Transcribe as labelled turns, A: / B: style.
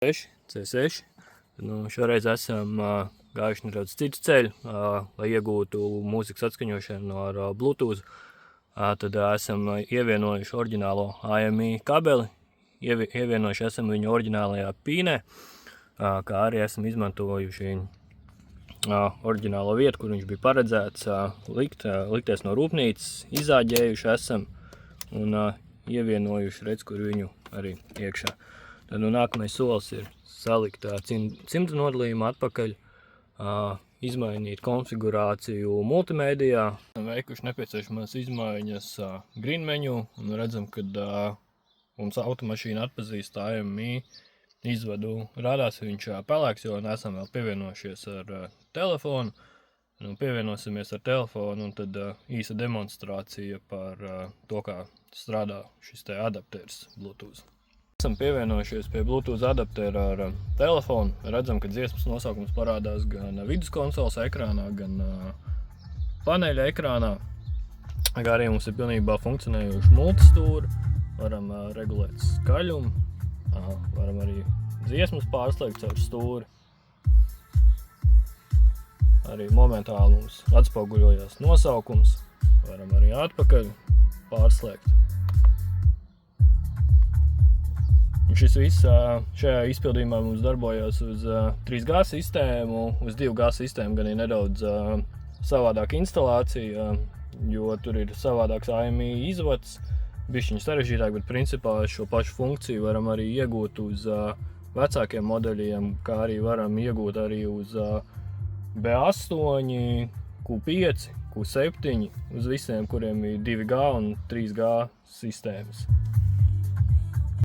A: C6. Šoreiz esam gājuši nedaudz citu ceļu, lai iegūtu mūzikas atskaņošanu ar Bluetooth. Tad esam ievienojuši oriģinālo AMI kabeli, ievienojuši esam viņu oriģinālajā pīnē, kā arī esam izmantojuši oriģinālo vietu, kur viņš bija paredzēts likties no rūpnīcas, izāģējuši esam un ievienojuši, redz, kur viņu arī iekšā. Tad nākamais solis ir salikt cimdu nodalījumu atpakaļ, izmainīt konfigurāciju multimēdijā. Veikuši nepieciešamās izmaiņas green menu un redzam, kad mums automašīna atpazīst AMI izvadu. Rādās viņš pelēks, jo nesam vēl pievienojušies ar telefonu. Pievienosimies ar telefonu un tad īsa demonstrācija par to, kā strādā šis te adapters Bluetooth. Esam pievienojušies pie Bluetooth adaptera ar telefonu. Redzam, ka dziesmas nosaukums parādās gan viduskonsoles ekrānā, gan paneļa ekrānā. Kā arī mums ir pilnībā funkcionējuši multistūri. Varam regulēt skaļumu, varam arī dziesmas pārslēgt caur stūri. Arī momentāli mums atspoguļojās nosaukums. Varam arī atpakaļ pārslēgt. Šis viss šajā izpildījumā mums darbojās uz 3G sistēmu, uz 2G sistēmu gan ir nedaudz savādāka instalācija, jo tur ir savādāks AMI izvads, bišķiņ sarežģītāk, bet principā šo pašu funkciju varam arī iegūt uz vecākiem modeļiem, kā arī varam iegūt arī uz B8, Q5, Q7, uz visiem, kuriem ir 2G un 3G sistēmas.